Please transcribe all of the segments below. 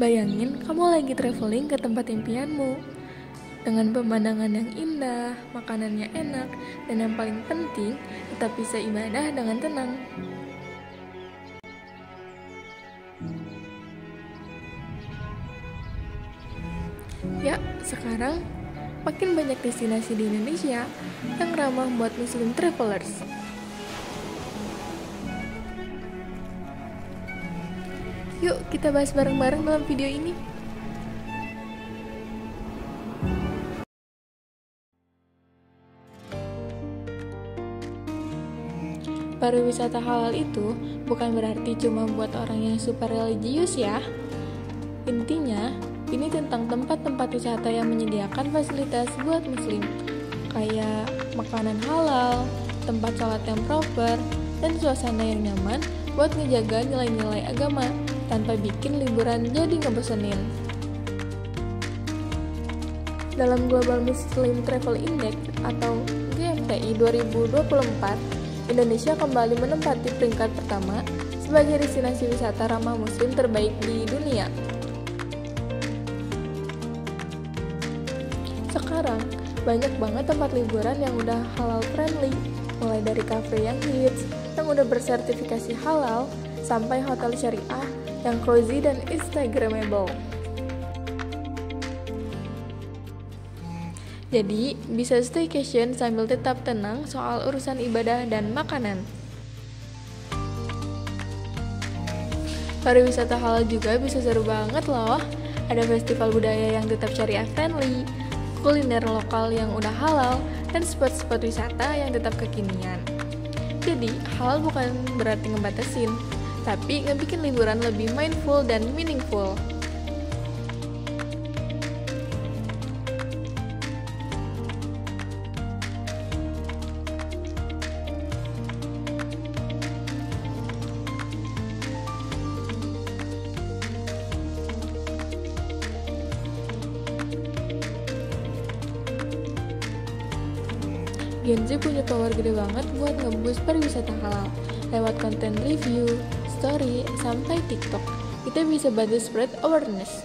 Bayangin kamu lagi traveling ke tempat impianmu dengan pemandangan yang indah, makanannya enak, dan yang paling penting, tetap bisa ibadah dengan tenang. Ya, sekarang makin banyak destinasi di Indonesia yang ramah buat Muslim travelers. Yuk, kita bahas bareng-bareng dalam video ini. Pariwisata halal itu bukan berarti cuma buat orang yang super religius ya. Intinya, ini tentang tempat-tempat wisata yang menyediakan fasilitas buat muslim, kayak makanan halal, tempat sholat yang proper, dan suasana yang nyaman buat ngejaga nilai-nilai agama, tanpa bikin liburan jadi ngebosenin. Dalam Global Muslim Travel Index atau GMTI 2024, Indonesia kembali menempati peringkat pertama sebagai destinasi wisata ramah muslim terbaik di dunia. Sekarang, banyak banget tempat liburan yang udah halal friendly, mulai dari cafe yang hits, yang udah bersertifikasi halal, sampai hotel syariah yang cozy dan instagramable. Jadi, bisa staycation sambil tetap tenang soal urusan ibadah dan makanan. Pariwisata halal juga bisa seru banget loh. Ada festival budaya yang tetap syariah friendly, kuliner lokal yang udah halal, dan spot-spot wisata yang tetap kekinian. Jadi, halal bukan berarti ngebatasin, tapi ngebikin liburan lebih mindful dan meaningful. Gen Z punya power gede banget buat nge-boost pariwisata halal. Lewat konten review, story, sampai TikTok, kita bisa bantu spread awareness.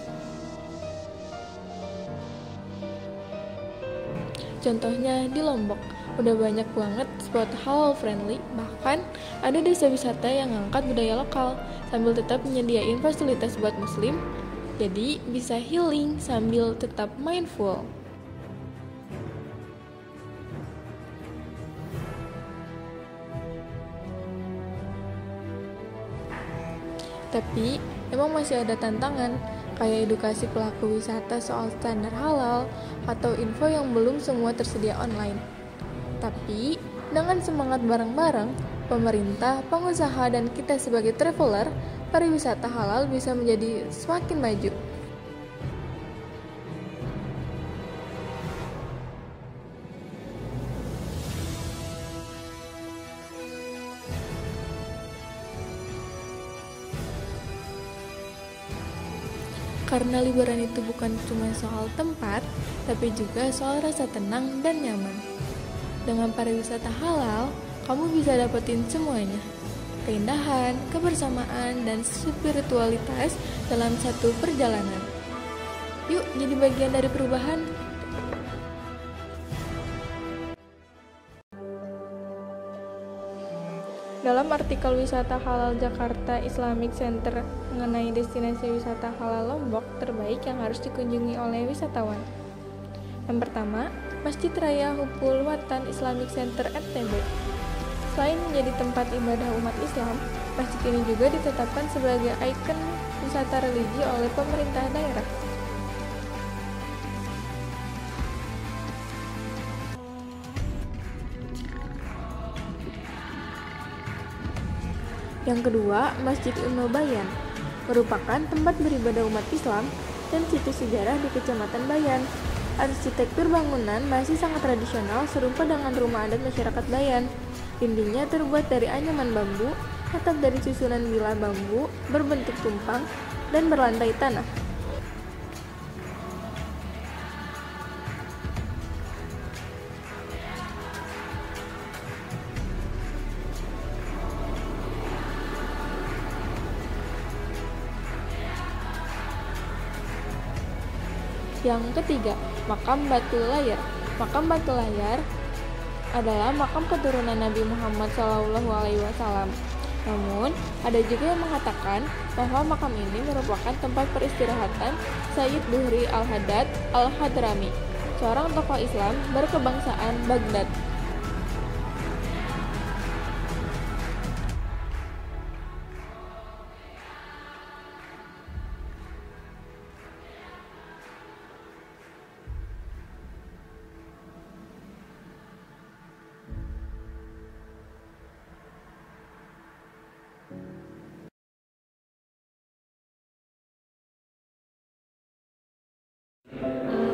Contohnya di Lombok, udah banyak banget spot halal friendly, bahkan ada desa wisata yang ngangkat budaya lokal sambil tetap menyediain fasilitas buat muslim, jadi bisa healing sambil tetap mindful. Tapi, emang masih ada tantangan, kayak edukasi pelaku wisata soal standar halal, atau info yang belum semua tersedia online. Tapi, dengan semangat bareng-bareng, pemerintah, pengusaha, dan kita sebagai traveler, pariwisata halal bisa menjadi semakin maju. Karena liburan itu bukan cuma soal tempat, tapi juga soal rasa tenang dan nyaman. Dengan pariwisata halal, kamu bisa dapetin semuanya. Keindahan, kebersamaan, dan spiritualitas dalam satu perjalanan. Yuk, jadi bagian dari perubahan. Dalam artikel Wisata Halal Jakarta Islamic Center mengenai destinasi wisata halal Lombok terbaik yang harus dikunjungi oleh wisatawan. Yang pertama, Masjid Raya Hubul Watan Islamic Center NTB. Selain menjadi tempat ibadah umat Islam, masjid ini juga ditetapkan sebagai ikon wisata religi oleh pemerintah daerah. Yang kedua, Masjid Ibnu Bayan merupakan tempat beribadah umat Islam dan situs sejarah di Kecamatan Bayan. Arsitektur bangunan masih sangat tradisional serupa dengan rumah adat masyarakat Bayan. Dindingnya terbuat dari anyaman bambu, atap dari susunan bilah bambu berbentuk tumpang, dan berlantai tanah. Yang ketiga, makam Batu Layar. Makam Batu Layar adalah makam keturunan Nabi Muhammad SAW. Namun, ada juga yang mengatakan bahwa makam ini merupakan tempat peristirahatan Sayyid Duhri Al-Haddad Al-Hadrami, seorang tokoh Islam berkebangsaan Baghdad.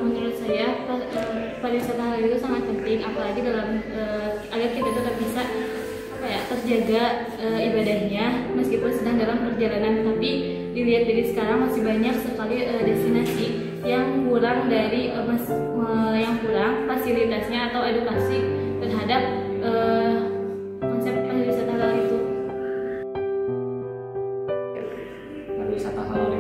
Menurut saya pariwisata halal itu sangat penting, apalagi agar kita tetap bisa terjaga ibadahnya meskipun sedang dalam perjalanan. Tapi dilihat dari sekarang masih banyak sekali destinasi yang kurang fasilitasnya atau edukasi terhadap konsep pariwisata halal itu. Pariwisata halal